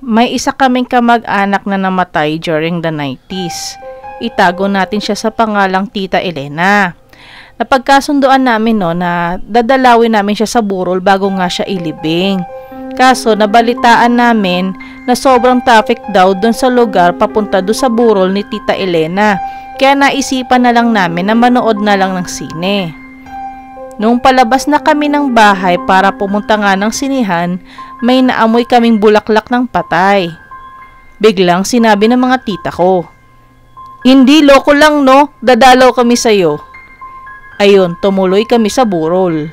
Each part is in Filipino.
May isa kaming kamag-anak na namatay during the 90s. Itago natin siya sa pangalang Tita Elena. Napagkasunduan namin na dadalawin namin siya sa burol bago nga siya ilibing. Kaso nabalitaan namin na sobrang traffic daw doon sa lugar papunta doon sa burol ni Tita Elena. Kaya naisipan na lang namin na manood na lang ng sine. Nung palabas na kami ng bahay para pumunta nga ng sinihan, may naamoy kaming bulaklak ng patay. Biglang sinabi ng mga tita ko, "Hindi, loko lang no, dadalaw kami sa'yo." Ayun, tumuloy kami sa burol.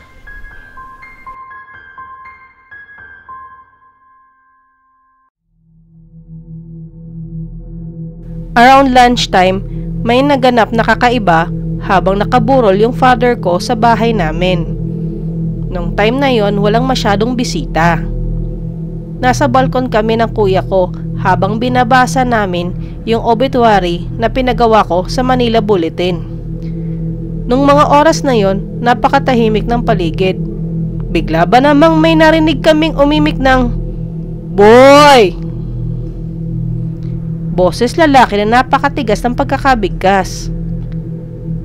Around lunchtime, may naganap na kakaiba habang nakaburol yung father ko sa bahay namin. Nung time na yon, walang masyadong bisita. Nasa balkon kami ng kuya ko habang binabasa namin yung obituary na pinagawa ko sa Manila Bulletin. Nung mga oras na yon, napakatahimik ng paligid. Bigla ba namang may narinig kaming umimik ng "Boy!" Boses lalaki na napakatigas ng pagkakabigkas.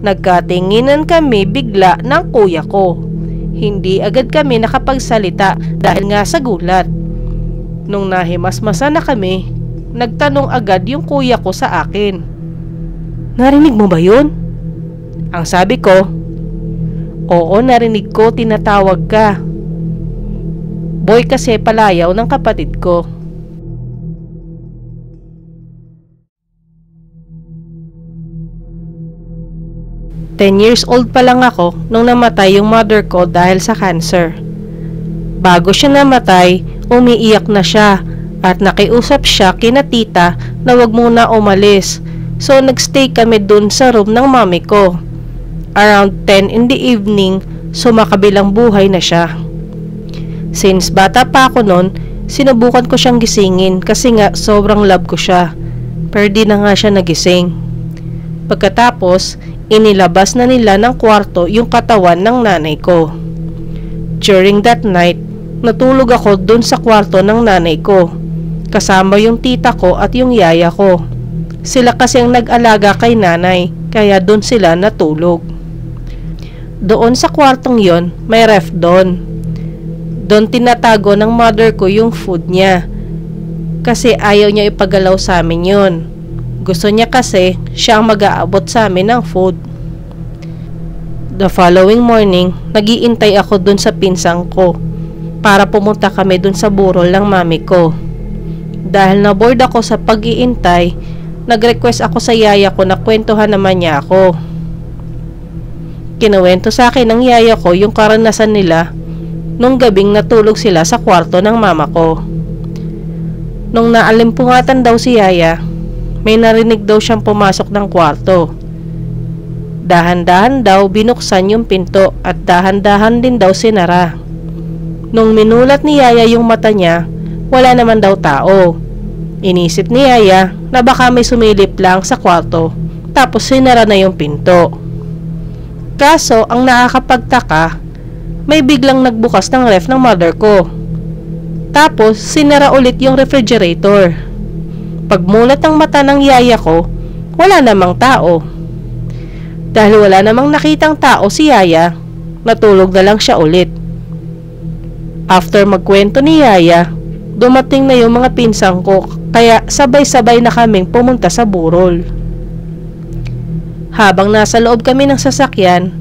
Nagkatinginan kami bigla ng kuya ko. Hindi agad kami nakapagsalita dahil nga sa gulat. Nung nahimasmasan na kami, nagtanong agad yung kuya ko sa akin, "Narinig mo ba yun?" Ang sabi ko, "Oo, narinig ko, tinatawag ka." Boy kasi palayaw ng kapatid ko. Ten years old pa lang ako nung namatay yung mother ko dahil sa cancer. Bago siya namatay, umiiyak na siya at nakiusap siya kina tita na wag muna umalis. So nagstay kami dun sa room ng mami ko. Around 10 in the evening, sumakabilang buhay na siya. Since bata pa ako noon, sinubukan ko siyang gisingin kasi nga sobrang love ko siya. Pero di na nga siya nagising. Pagkatapos, inilabas na nila ng kwarto yung katawan ng nanay ko. During that night, natulog ako dun sa kwarto ng nanay ko. Kasama yung tita ko at yung yaya ko. Sila kasi ang nag-alaga kay nanay, kaya dun sila natulog. Doon sa kwartong yon, may ref doon. Doon tinatago ng mother ko yung food niya. Kasi ayaw niya ipagalaw sa amin yun. Gusto niya kasi siya ang mag-aabot sa amin ng food. The following morning, nag-iintay ako dun sa pinsang ko para pumunta kami dun sa burol ng mami ko. Dahil na-bored ako sa pag-iintay, nag-request ako sa yaya ko na kwentuhan naman niya ako. Kinuwento sa akin ng yaya ko yung karanasan nila nung gabing natulog sila sa kwarto ng mama ko. Nung naalimpungatan daw si yaya, may narinig daw siyang pumasok ng kwarto. Dahan-dahan daw binuksan yung pinto at dahan-dahan din daw sinara. Nung minulat ni yaya yung mata niya, wala naman daw tao. Inisip ni yaya na baka may sumilip lang sa kwarto tapos sinara na yung pinto. Kaso ang nakakapagtaka, may biglang nagbukas ng ref ng mother ko. Tapos sinara ulit yung refrigerator. Pagmulat ng mata ng yaya ko, wala namang tao. Dahil wala namang nakitang tao si yaya, natulog na lang siya ulit. After magkwento ni yaya, dumating na yung mga pinsang ko, kaya sabay-sabay na kaming pumunta sa burol. Habang nasa loob kami ng sasakyan,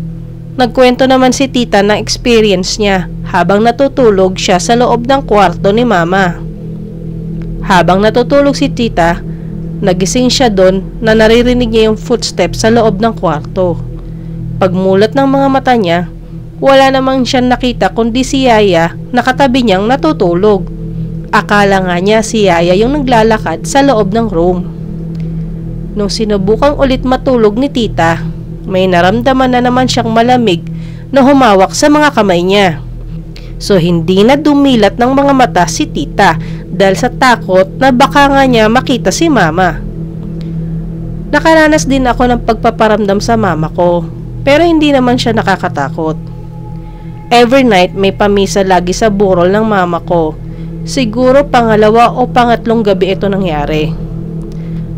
nagkwento naman si tita ng experience niya habang natutulog siya sa loob ng kwarto ni mama. Habang natutulog si tita, nagising siya doon na naririnig niya yung footsteps sa loob ng kwarto. Pagmulat ng mga mata niya, wala namang siya nakita kundi si yaya nakatabi niyang natutulog. Akala nga niya si yaya yung naglalakad sa loob ng room. Nung sinubukang ulit matulog ni tita, may naramdaman na naman siyang malamig na humawak sa mga kamay niya. So hindi na dumilat ng mga mata si tita dahil sa takot na baka nga niya makita si mama. Nakaranas din ako ng pagpaparamdam sa mama ko, pero hindi naman siya nakakatakot. Every night may pamisa lagi sa burol ng mama ko. Siguro pangalawa o pangatlong gabi ito nangyari.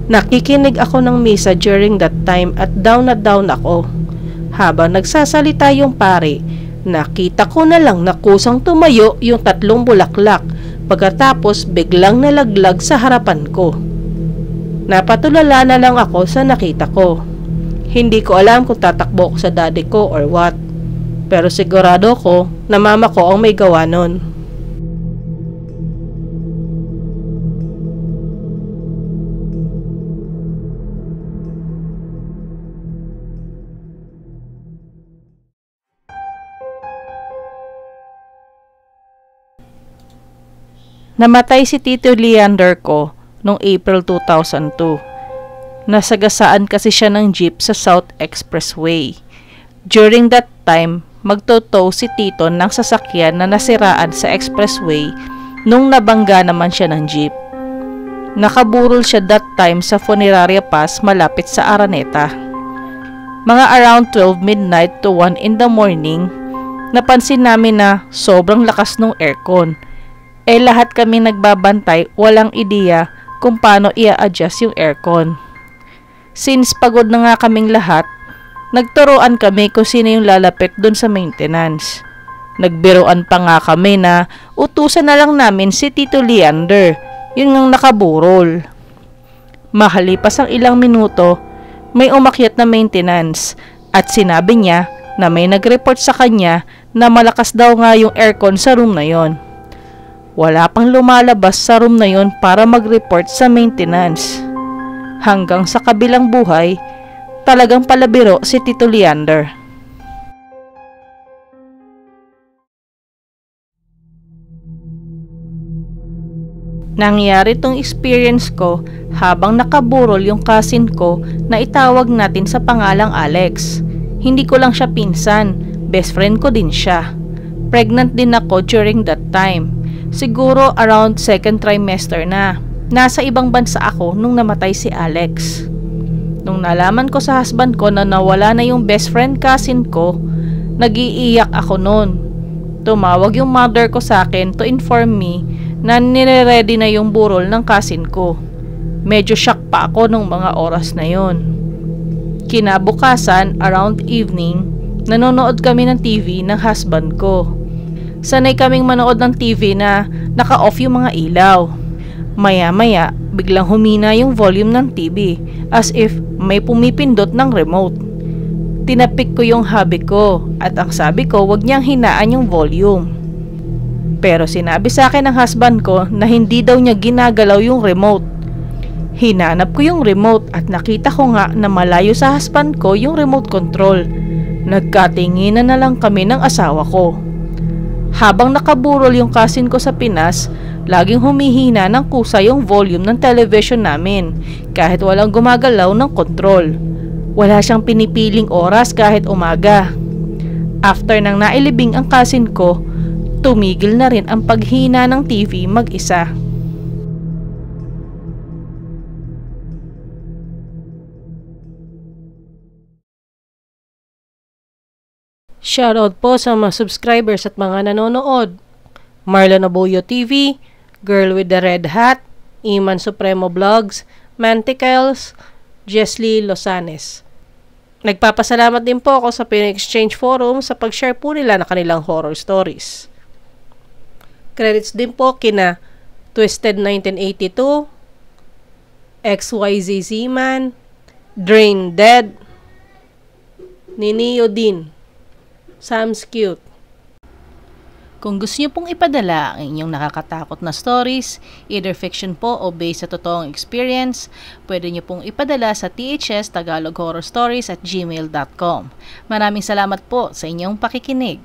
Nakikinig ako ng misa during that time at down ako. Habang nagsasalita yung pare, nakita ko na lang na kusang tumayo yung 3 bulaklak pagkatapos biglang nalaglag sa harapan ko. Napatulala na lang ako sa nakita ko. Hindi ko alam kung tatakbo ko sa daddy ko or what, pero sigurado ko na mama ko ang may gawa nun. Namatay si Tito Leander ko noong April 2002. Nasagasaan kasi siya ng jeep sa South Expressway. During that time, magtotow si Tito ng sasakyan na nasiraan sa expressway nung nabangga naman siya ng jeep. Nakaburol siya that time sa Funeraria Pass malapit sa Araneta. Mga around 12 midnight to 1 in the morning, napansin namin na sobrang lakas ng aircon. Lahat kami nagbabantay, walang ideya kung paano i-adjust yung aircon. Since pagod na nga kaming lahat, nagturuan kami kung sino yung lalapit dun sa maintenance. Nagbiruan pa nga kami na utusan na lang namin si Tito Leander, yun ngang nakaburol. Mahalipas ang ilang minuto, may umakyat na maintenance at sinabi niya na may nag-report sa kanya na malakas daw nga yung aircon sa room na yon. Wala pang lumalabas sa room na yon para mag-report sa maintenance. Hanggang sa kabilang buhay, talagang palabiro si Tito Leander. Nangyari tong experience ko habang nakaburol yung cousin ko na itawag natin sa pangalang Alex. Hindi ko lang siya pinsan, best friend ko din siya. Pregnant din ako during that time. Siguro around 2nd trimester na. Nasa ibang bansa ako nung namatay si Alex. Nung nalaman ko sa husband ko na nawala na yung best friend cousin ko, nag-iiyak ako noon. Tumawag yung mother ko sa akin to inform me na nire-ready na yung burol ng cousin ko. Medyo shock pa ako nung mga oras na yon. Kinabukasan, around evening, nanonood kami ng TV ng husband ko. Sanay kaming manood ng TV na naka-off yung mga ilaw. Maya-maya, biglang humina yung volume ng TV as if may pumipindot ng remote. Tinapik ko yung hubby ko at ang sabi ko wag niyang hinaan yung volume. Pero sinabi sa akin ng husband ko na hindi daw niya ginagalaw yung remote. Hinanap ko yung remote at nakita ko nga na malayo sa husband ko yung remote control. Nagkatinginan na lang kami ng asawa ko. Habang nakaburol yung cousin ko sa Pinas, laging humihina ng kusa yung volume ng television namin kahit walang gumagalaw ng control. Wala siyang pinipiling oras kahit umaga. After nang nailibing ang cousin ko, tumigil na rin ang paghina ng TV mag-isa. Shoutout po sa mga subscribers at mga nanonood. Marlon Abuyo TV, Girl with the Red Hat, Iman Supremo Vlogs, Manticles, Jesly Losanes. Nagpapasalamat din po ako sa Pinoy Exchange Forum sa pag-share po nila ng kanilang horror stories. Credits din po kina Twisted 1982, XYZ Z-Man, Drain Dead, Ninio Din, Sam's Cute. Kung gusto niyo pong ipadala ang inyong nakakatakot na stories, either fiction po o based sa totoong experience, pwede niyo pong ipadala sa thstagaloghorrorstories@gmail.com. Maraming salamat po sa inyong pakikinig.